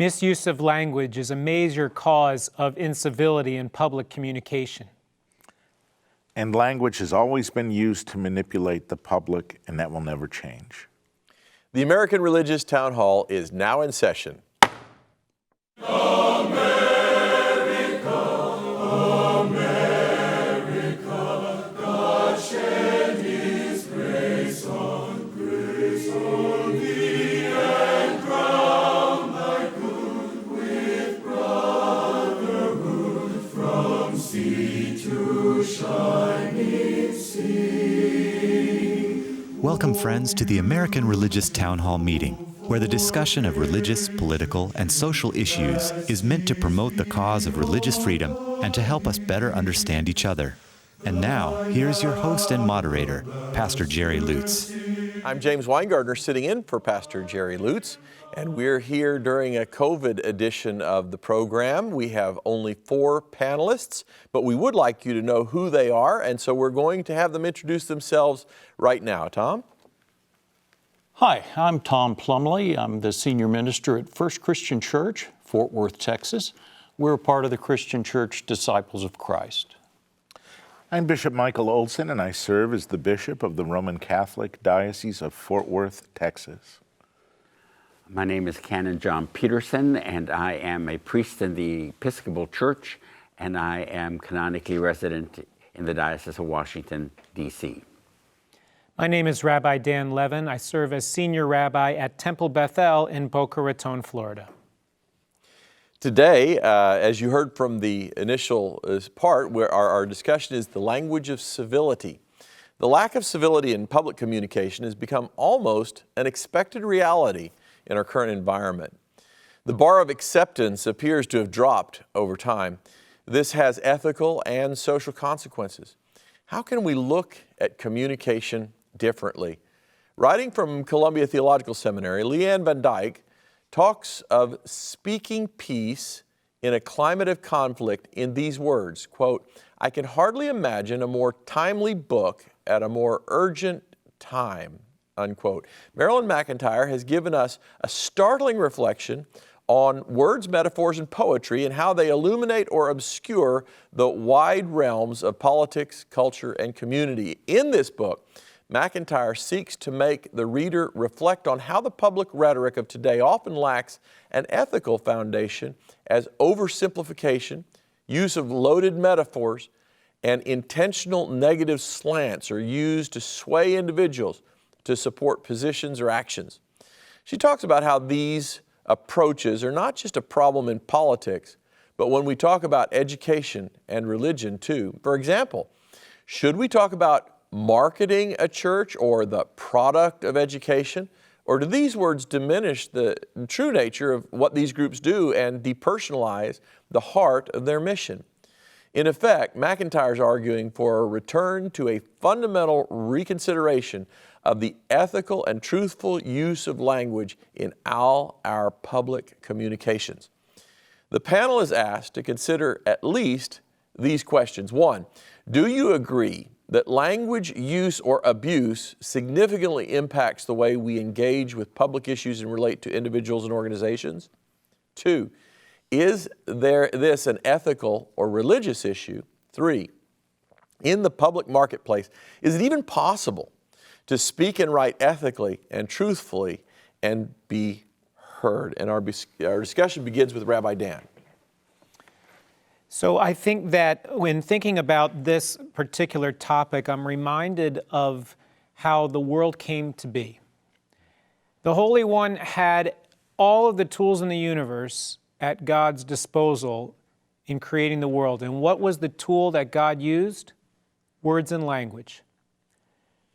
Misuse of language is a major cause of incivility in public communication. And language has always been used to manipulate the public, and that will never change. The American Religious Town Hall is now in session. Welcome, friends, to the American Religious Town Hall meeting, where the discussion of religious, political, and social issues is meant to promote the cause of religious freedom and to help us better understand each other. And now, here's your host and moderator, Pastor Jerry Lutz. I'm James Weingardner, sitting in for Pastor Jerry Lutz, and we're here during a COVID edition of the program. We have only 4 panelists, but we would like you to know who they are, and so we're going to have them introduce themselves right now. Tom? Hi, I'm Tom Plumbley. I'm the senior minister at First Christian Church, Fort Worth, Texas. We're a part of the Christian Church Disciples of Christ. I'm Bishop Michael Olson, and I serve as the Bishop of the Roman Catholic Diocese of Fort Worth, Texas. My name is Canon John Peterson, and I am a priest in the Episcopal Church, and I am canonically resident in the Diocese of Washington, D.C. My name is Rabbi Dan Levin. I serve as senior rabbi at Temple Bethel in Boca Raton, Florida. Today, as you heard from the initial part, where our discussion is the language of civility. The lack of civility in public communication has become almost an expected reality in our current environment. The bar of acceptance appears to have dropped over time. This has ethical and social consequences. How can we look at communication differently? Writing from Columbia Theological Seminary, Leanne Van Dyke talks of speaking peace in a climate of conflict in these words, quote, "I can hardly imagine a more timely book at a more urgent time," unquote. Marilyn McIntyre has given us a startling reflection on words, metaphors, and poetry and how they illuminate or obscure the wide realms of politics, culture, and community. In this book, McIntyre seeks to make the reader reflect on how the public rhetoric of today often lacks an ethical foundation, as oversimplification, use of loaded metaphors, and intentional negative slants are used to sway individuals to support positions or actions. She talks about how these approaches are not just a problem in politics, but when we talk about education and religion too. For example, should we talk about marketing a church or the product of education? Or do these words diminish the true nature of what these groups do and depersonalize the heart of their mission? In effect, McIntyre's arguing for a return to a fundamental reconsideration of the ethical and truthful use of language in all our public communications. The panel is asked to consider at least these questions. 1, do you agree that language use or abuse significantly impacts the way we engage with public issues and relate to individuals and organizations? 2, is this an ethical or religious issue? 3, in the public marketplace, is it even possible to speak and write ethically and truthfully and be heard? And our discussion begins with Rabbi Dan. So I think that when thinking about this particular topic, I'm reminded of how the world came to be. The Holy One had all of the tools in the universe at God's disposal in creating the world. And what was the tool that God used? Words and language.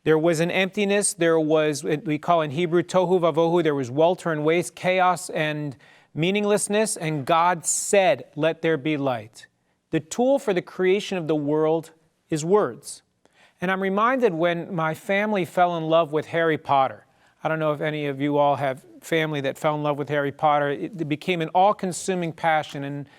There was an emptiness, there was what we call in Hebrew tohu vavohu, there was welter and waste, chaos and meaninglessness, and God said, "Let there be light." The tool for the creation of the world is words. And I'm reminded when my family fell in love with Harry Potter. I don't know if any of you all have family that fell in love with Harry Potter. It became an all-consuming passion, and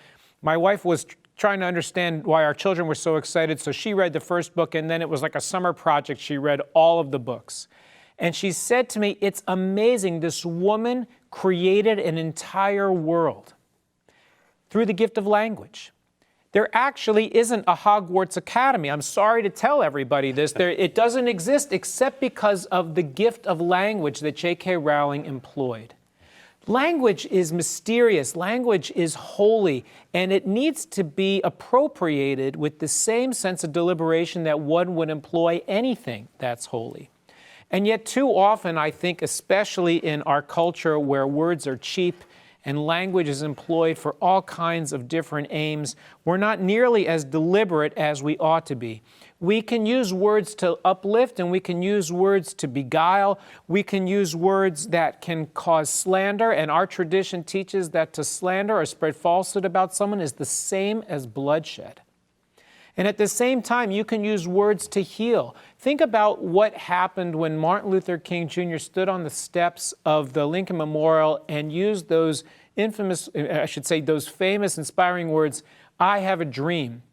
my wife was trying to understand why our children were so excited, so she read the first book, and then it was like a summer project. She read all of the books. And she said to me, "It's amazing, this woman created an entire world through the gift of language. There actually isn't a Hogwarts Academy. I'm sorry to tell everybody this. It doesn't exist except because of the gift of language that J.K. Rowling employed. Language is mysterious, language is holy, and it needs to be appropriated with the same sense of deliberation that one would employ anything that's holy. And yet too often, I think, especially in our culture where words are cheap and language is employed for all kinds of different aims, we're not nearly as deliberate as we ought to be. We can use words to uplift and we can use words to beguile. We can use words that can cause slander, and our tradition teaches that to slander or spread falsehood about someone is the same as bloodshed. And at the same time, you can use words to heal. Think about what happened when Martin Luther King Jr. stood on the steps of the Lincoln Memorial and used those those famous, inspiring words, "I have a dream."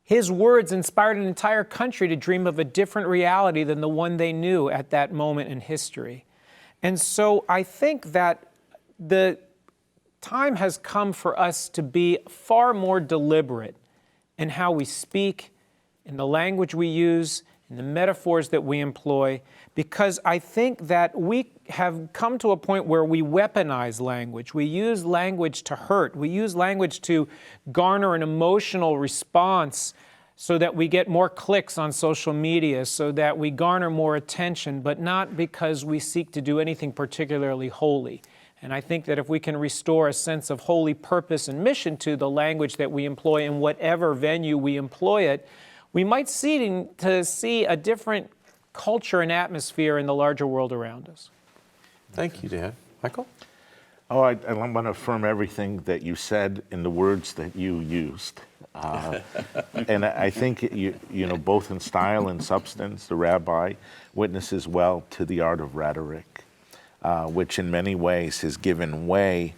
His words inspired an entire country to dream of a different reality than the one they knew at that moment in history. And so I think that the time has come for us to be far more deliberate in how we speak, in the language we use, in the metaphors that we employ, because I think that we have come to a point where we weaponize language. We use language to hurt. We use language to garner an emotional response so that we get more clicks on social media, so that we garner more attention, but not because we seek to do anything particularly holy. And I think that if we can restore a sense of holy purpose and mission to the language that we employ in whatever venue we employ it, we might see a different culture and atmosphere in the larger world around us. Thank you, Dan. Michael? Oh, I want to affirm everything that you said in the words that you used. And I think, you know, both in style and substance, the Rabbi witnesses well to the art of rhetoric, which in many ways has given way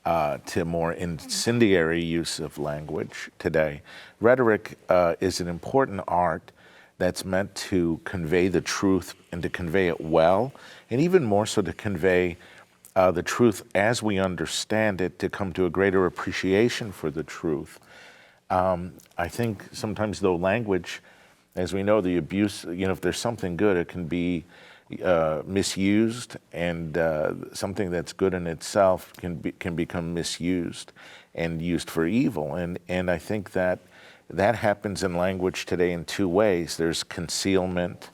to more incendiary use of language today. Rhetoric is an important art that's meant to convey the truth and to convey it well, and even more so to convey the truth as we understand it, to come to a greater appreciation for the truth. I think sometimes, though, language, as we know, the abuse, you know, if there's something good, it can be misused, and something that's good in itself can become misused and used for evil. And I think that happens in language today in two ways. There's concealment,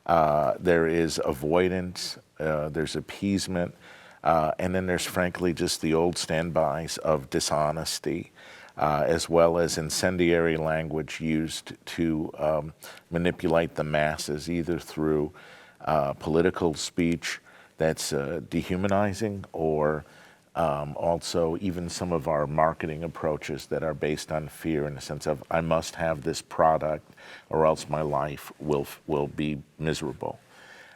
there is avoidance, there's appeasement, and then there's frankly just the old standbys of dishonesty, as well as incendiary language used to manipulate the masses, either through political speech that's dehumanizing, or also even some of our marketing approaches that are based on fear, in the sense of, I must have this product or else my life will be miserable.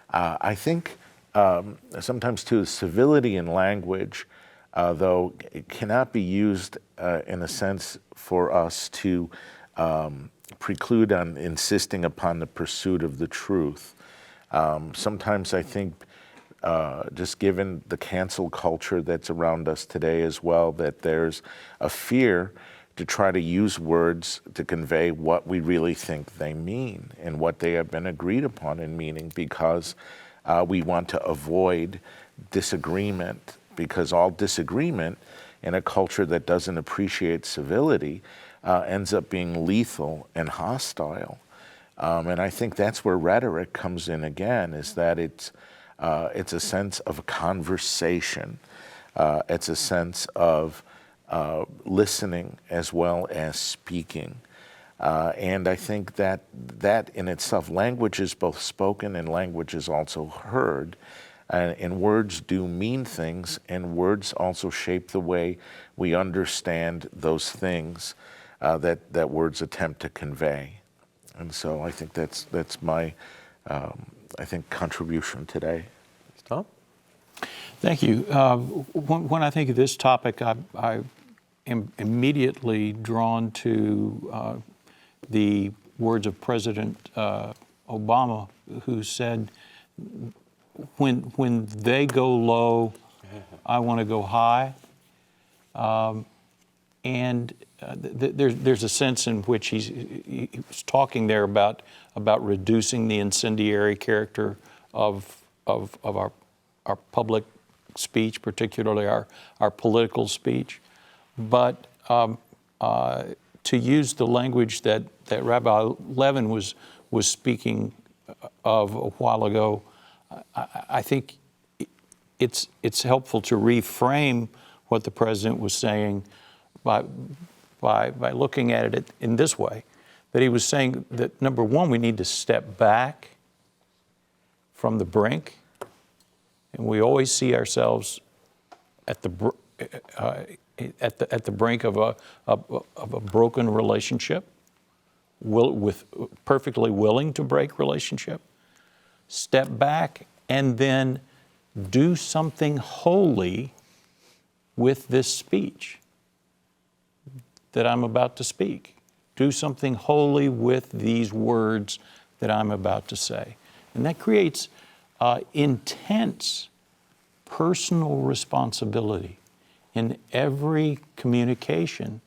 I think sometimes too, civility in language, though, it cannot be used in a sense for us to preclude on insisting upon the pursuit of the truth. Sometimes I think, just given the cancel culture that's around us today as well, that there's a fear to try to use words to convey what we really think they mean and what they have been agreed upon in meaning, because we want to avoid disagreement, because all disagreement in a culture that doesn't appreciate civility ends up being lethal and hostile. And I think that's where rhetoric comes in again, is that it's a sense of a conversation. It's a sense of listening as well as speaking. And I think that in itself, language is both spoken and language is also heard. And words do mean things, and words also shape the way we understand those things that words attempt to convey. And so I think that's my contribution today. Tom? Thank you. When I think of this topic, I am immediately drawn to the words of President Obama, who said, when they go low, I want to go high. There's a sense in which he's talking there about reducing the incendiary character of our public speech, particularly our political speech. But to use the language that Rabbi Levin was speaking of a while ago, I think it's helpful to reframe what the president was saying by looking at it in this way, that he was saying that, number one, we need to step back from the brink, and we always see ourselves at the brink of a broken relationship, with perfectly willing to break relationship. Step back and then do something holy with this speech that I'm about to speak. Do something holy with these words that I'm about to say. And that creates intense personal responsibility in every communication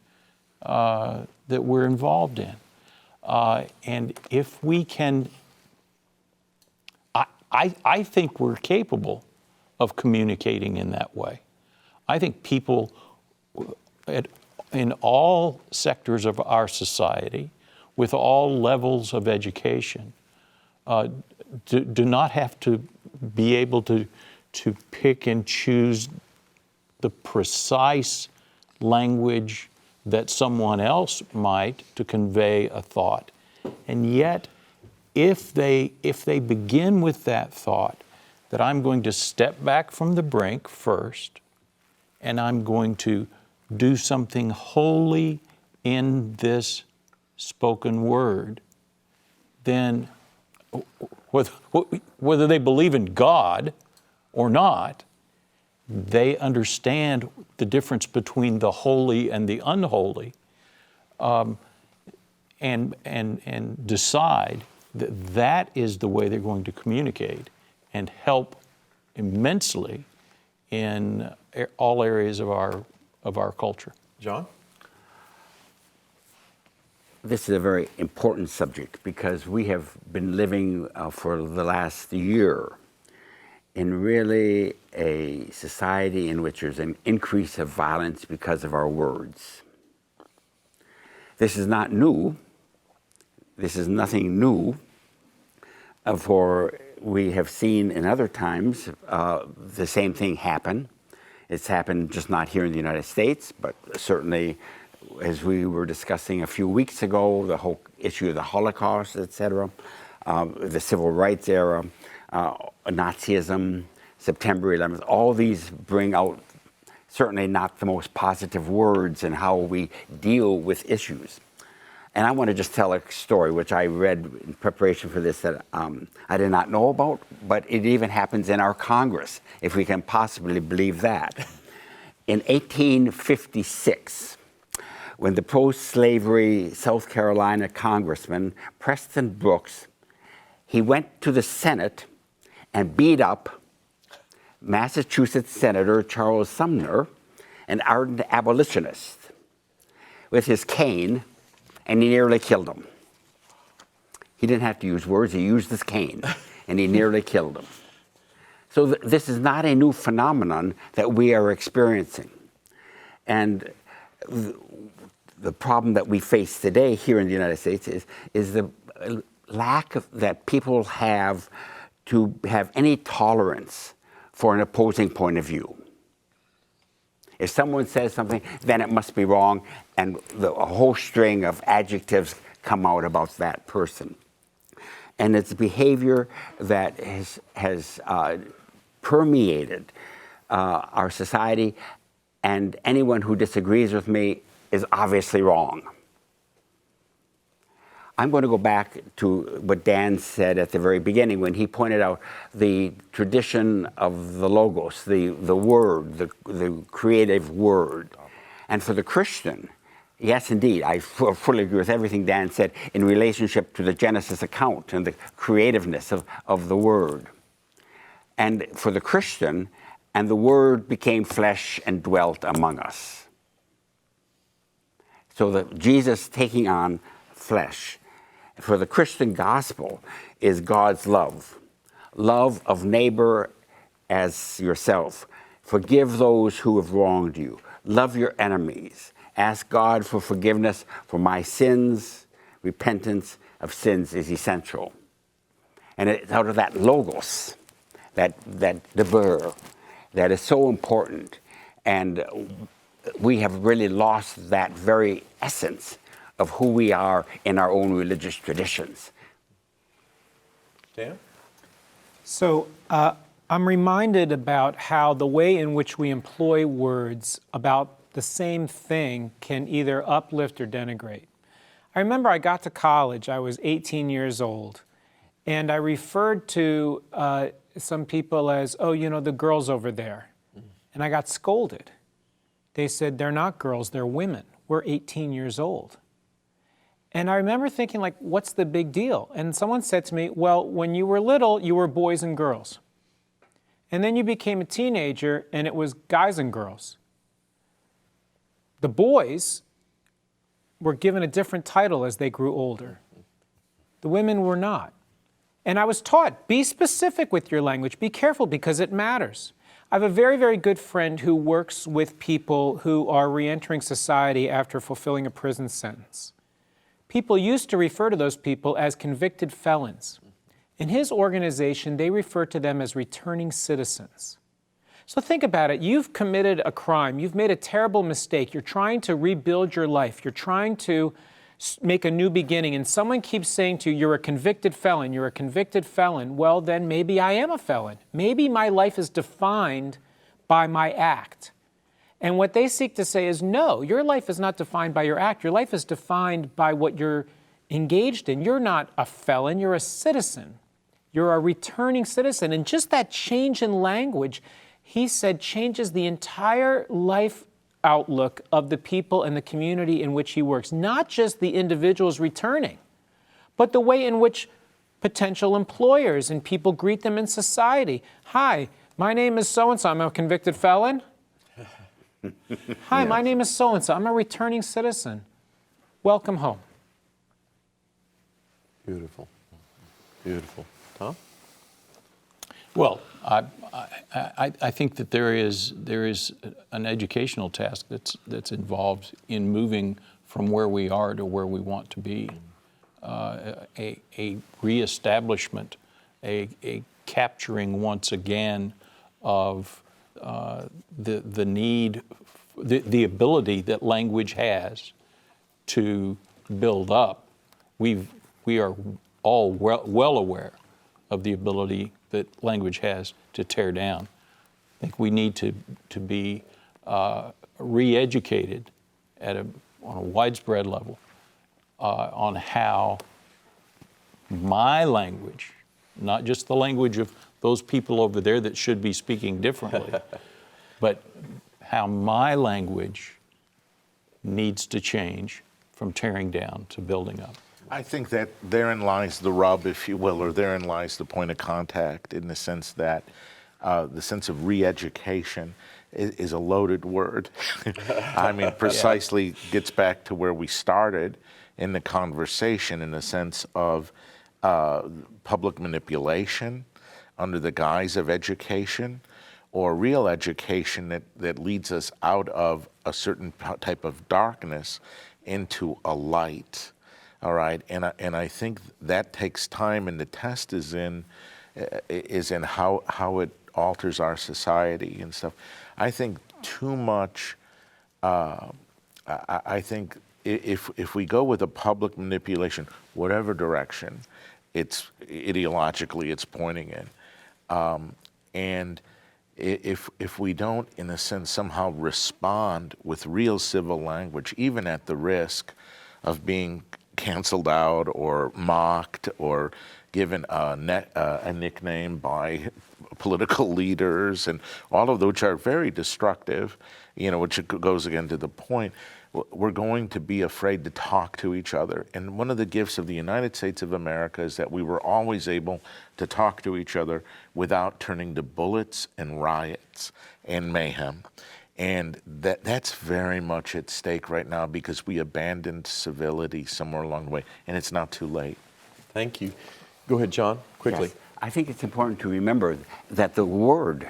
that we're involved in. And if we can, I think we're capable of communicating in that way. I think people in all sectors of our society, with all levels of education, do not have to be able to pick and choose the precise language that someone else might to convey a thought. And yet, if they begin with that thought, that I'm going to step back from the brink first, and I'm going to do something holy in this spoken word, then whether they believe in God or not, they understand the difference between the holy and the unholy, and decide that that is the way they're going to communicate and help immensely in all areas of our culture. John? This is a very important subject because we have been living for the last year in really a society in which there's an increase of violence because of our words. This is not new. This is nothing new, for we have seen in other times the same thing happen. It's happened just not here in the United States, but certainly as we were discussing a few weeks ago, the whole issue of the Holocaust, etc., the Civil Rights era, Nazism, September 11th, all these bring out certainly not the most positive words in how we deal with issues. And I want to just tell a story which I read in preparation for this that I did not know about, but it even happens in our Congress, if we can possibly believe that. In 1856, when the pro-slavery South Carolina Congressman Preston Brooks, he went to the Senate and beat up Massachusetts Senator Charles Sumner, an ardent abolitionist, with his cane, and he nearly killed him. He didn't have to use words, he used his cane, and he nearly killed him. So this is not a new phenomenon that we are experiencing. And the problem that we face today here in the United States is the lack of, that people have to have any tolerance for an opposing point of view. If someone says something, then it must be wrong, and a whole string of adjectives come out about that person. And it's behavior that has permeated our society, and anyone who disagrees with me is obviously wrong. I'm going to go back to what Dan said at the very beginning when he pointed out the tradition of the Logos, the word, the creative word. And for the Christian, yes, indeed, I fully agree with everything Dan said in relationship to the Genesis account and the creativeness of the word. And for the Christian, and the Word became flesh and dwelt among us. So that Jesus taking on flesh for the Christian gospel is God's love. Love of neighbor as yourself. Forgive those who have wronged you. Love your enemies. Ask God for forgiveness for my sins. Repentance of sins is essential. And it's out of that logos, that deber, that is so important. And we have really lost that very essence of who we are in our own religious traditions. Dan? So I'm reminded about how the way in which we employ words about the same thing can either uplift or denigrate. I remember I got to college, I was 18 years old, and I referred to some people as, oh, you know, the girls over there. And I got scolded. They said, they're not girls, they're women. We're 18 years old. And I remember thinking, like, what's the big deal? And someone said to me, well, when you were little, you were boys and girls. And then you became a teenager, and it was guys and girls. The boys were given a different title as they grew older. The women were not. And I was taught, be specific with your language. Be careful, because it matters. I have a very, very good friend who works with people who are reentering society after fulfilling a prison sentence. People used to refer to those people as convicted felons. In his organization, they refer to them as returning citizens. So think about it. You've committed a crime. You've made a terrible mistake. You're trying to rebuild your life. You're trying to make a new beginning, and someone keeps saying to you, you're a convicted felon, you're a convicted felon. Well, then maybe I am a felon. Maybe my life is defined by my act. And what they seek to say is, no, your life is not defined by your act. Your life is defined by what you're engaged in. You're not a felon, you're a citizen. You're a returning citizen. And just that change in language, he said, changes the entire life outlook of the people and the community in which he works. Not just the individuals returning, but the way in which potential employers and people greet them in society. Hi, my name is so-and-so, I'm a convicted felon. Hi, Yes. my name is so-and-so, I'm a returning citizen. Welcome home. Beautiful. Beautiful. Tom? Well, I think that there is an educational task that's involved in moving from where we are to where we want to be. A reestablishment, a capturing once again of the need, the ability that language has to build up. We are all well aware of the ability that language has to tear down. I think we need to be re-educated on a widespread level on how my language, not just the language of those people over there that should be speaking differently, but how my language needs to change from tearing down to building up. I think that therein lies the rub, if you will, or therein lies the point of contact, in the sense that the sense of re-education is a loaded word. I mean, precisely gets back to where we started in the conversation, in the sense of public manipulation under the guise of education, or real education that leads us out of a certain type of darkness into a light. All right, and I think that takes time, and the test is in how it alters our society and stuff. I think too much. I think if we go with a public manipulation, whatever direction it's ideologically it's pointing in, and if we don't, in a sense, somehow respond with real civil language, even at the risk of being canceled out or mocked or given a nickname by political leaders, and all of those which are very destructive, which goes again to the point. We're going to be afraid to talk to each other. And one of the gifts of the United States of America is that we were always able to talk to each other without turning to bullets and riots and mayhem. And that's very much at stake right now because we abandoned civility somewhere along the way, and it's not too late. Thank you. Go ahead, John, quickly. Yes. I think it's important to remember that the word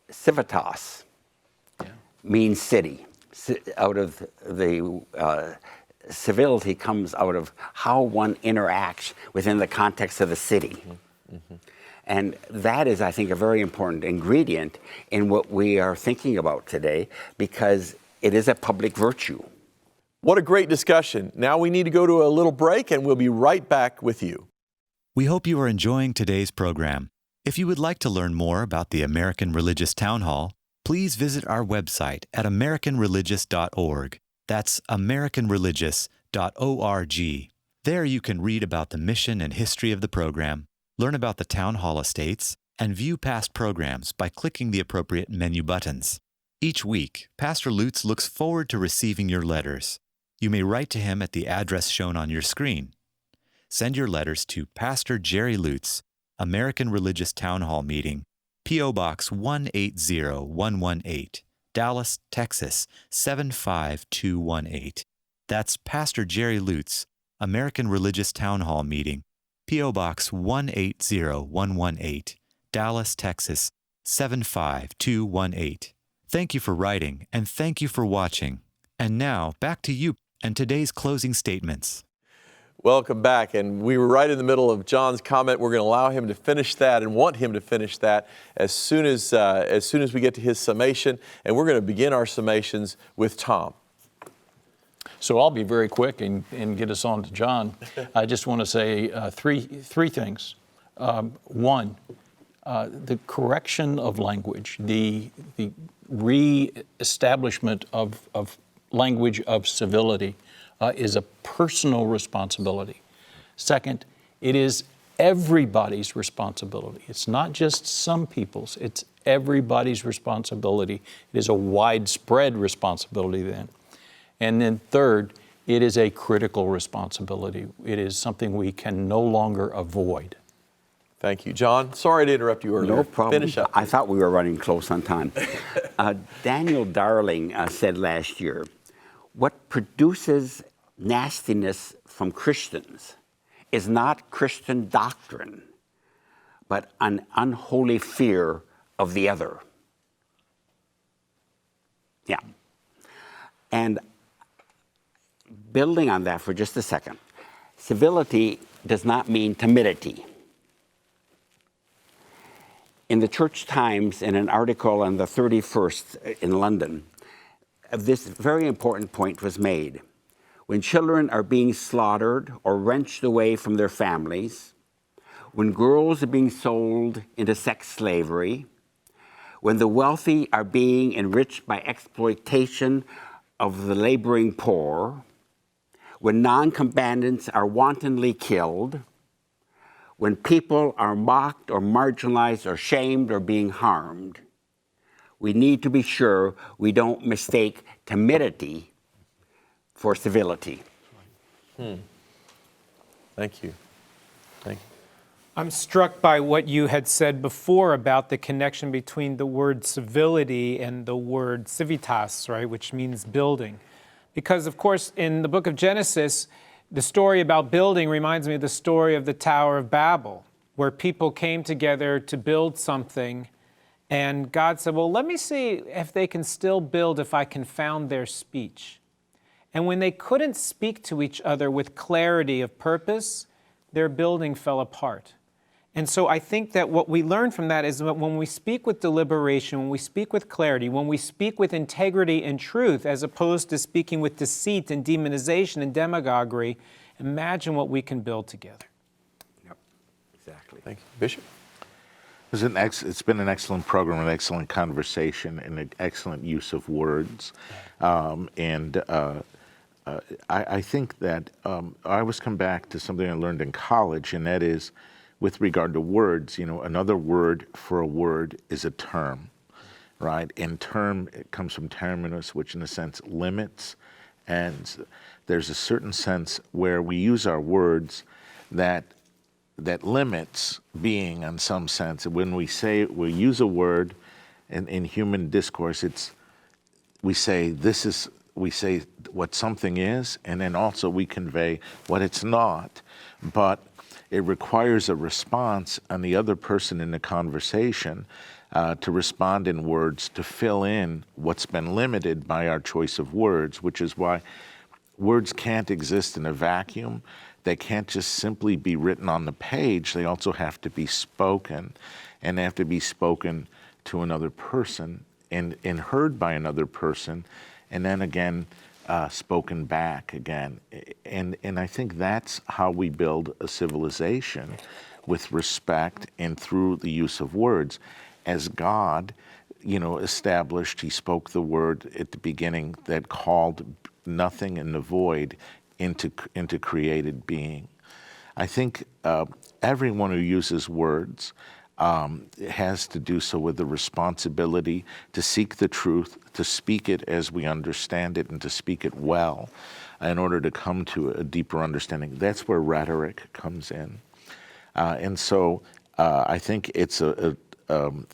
civitas means city. Out of the civility comes out of how one interacts within the context of the city. Mm-hmm. And that is, I think, a very important ingredient in what we are thinking about today because it is a public virtue. What a great discussion. Now we need to go to a little break and we'll be right back with you. We hope you are enjoying today's program. If you would like to learn more about the American Religious Town Hall, please visit our website at americanreligious.org. That's americanreligious.org. There you can read about the mission and history of the program, learn about the Town Hall estates, and view past programs by clicking the appropriate menu buttons. Each week, Pastor Lutz looks forward to receiving your letters. You may write to him at the address shown on your screen. Send your letters to Pastor Jerry Lutz, American Religious Town Hall Meeting, P.O. Box 180118, Dallas, Texas 75218. That's Pastor Jerry Lutz, American Religious Town Hall Meeting, P.O. Box 180118, Dallas, Texas 75218. Thank you for writing, and thank you for watching. And now, back to you and today's closing statements. Welcome back, and we were right in the middle of John's comment. We're going to allow him to finish that and want him to finish that as soon as we get to his summation, and we're going to begin our summations with Tom. So I'll be very quick and get us on to John. I just want to say three things. One, the correction of language, the re-establishment of language of civility is a personal responsibility. Second, it is everybody's responsibility. It's not just some people's, it's everybody's responsibility. It is a widespread responsibility then. And then third, it is a critical responsibility. It is something we can no longer avoid. Thank you. John, sorry to interrupt you earlier. No problem. Finish up. I thought we were running close on time. Daniel Darling said last year, what produces nastiness from Christians is not Christian doctrine, but an unholy fear of the other. Yeah. And building on that for just a second, civility does not mean timidity. In the Church Times, in an article on the 31st in London, this very important point was made. When children are being slaughtered or wrenched away from their families, when girls are being sold into sex slavery, when the wealthy are being enriched by exploitation of the laboring poor, when non-combatants are wantonly killed, when people are mocked or marginalized or shamed or being harmed, we need to be sure we don't mistake timidity for civility. Thank you. Thank you. I'm struck by what you had said before about the connection between the word civility and the word civitas, right, which means building. Because, of course, in the book of Genesis, the story about building reminds me of the story of the Tower of Babel, where people came together to build something, and God said, well, let me see if they can still build if I confound their speech. And when they couldn't speak to each other with clarity of purpose, their building fell apart. And so I think that what we learn from that is that when we speak with deliberation, when we speak with clarity, when we speak with integrity and truth, as opposed to speaking with deceit and demonization and demagoguery, imagine what we can build together. Yep, exactly. Thank you. Bishop? It's been an excellent program, an excellent conversation, and an excellent use of words. I think that I always come back to something I learned in college, and that is with regard to words, another word for a word is a term, right? And term, it comes from terminus, which in a sense limits. And there's a certain sense where we use our words that limits being in some sense. When we use a word in human discourse, we say what something is, and then also we convey what it's not. But it requires a response on the other person in the conversation to respond in words to fill in what's been limited by our choice of words, which is why words can't exist in a vacuum. They can't just simply be written on the page. They also have to be spoken, and they have to be spoken to another person and heard by another person, and then again spoken back again. And I think that's how we build a civilization, with respect and through the use of words. As God, established, he spoke the word at the beginning that called nothing in the void into created being. I think everyone who uses words has to do so with the responsibility to seek the truth, to speak it as we understand it, and to speak it well in order to come to a deeper understanding. That's where rhetoric comes in. And so I think it's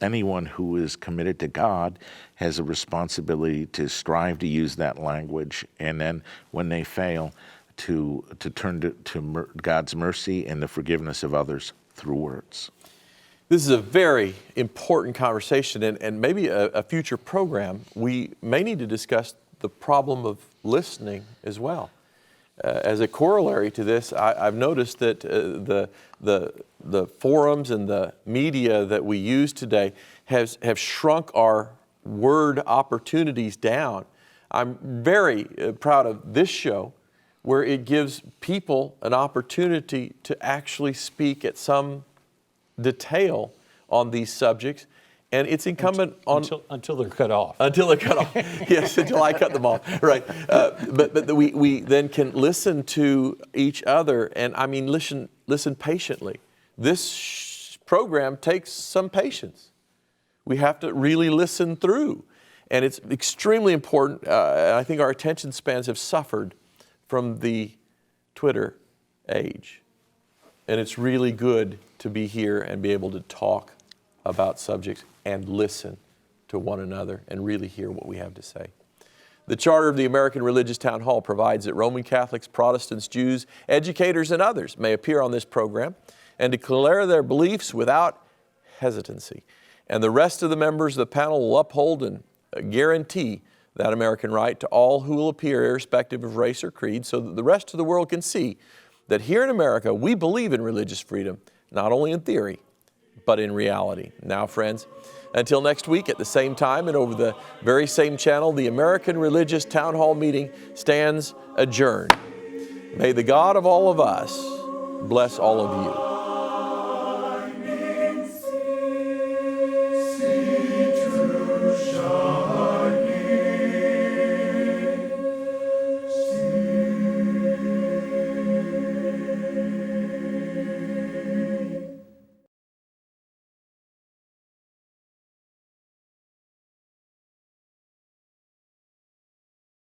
anyone who is committed to God has a responsibility to strive to use that language, and then when they fail, to turn to God's mercy and the forgiveness of others through words. This is a very important conversation, and maybe a future program, we may need to discuss the problem of listening as well. As a corollary to this, I've noticed that the forums and the media that we use today have shrunk our word opportunities down. I'm very proud of this show, where it gives people an opportunity to actually speak at some detail on these subjects, and it's incumbent on until they're cut off. Until they're cut off, yes, until I cut them off, right? But we then can listen to each other, and I mean listen patiently. This program takes some patience. We have to really listen through, and it's extremely important. And I think our attention spans have suffered from the Twitter age. And it's really good to be here and be able to talk about subjects and listen to one another and really hear what we have to say. The charter of the American Religious Town Hall provides that Roman Catholics, Protestants, Jews, educators, and others may appear on this program and declare their beliefs without hesitancy. And the rest of the members of the panel will uphold and guarantee that American right to all who will appear, irrespective of race or creed, so that the rest of the world can see that here in America, we believe in religious freedom, not only in theory, but in reality. Now, friends, until next week at the same time and over the very same channel, the American Religious Town Hall meeting stands adjourned. May the God of all of us bless all of you.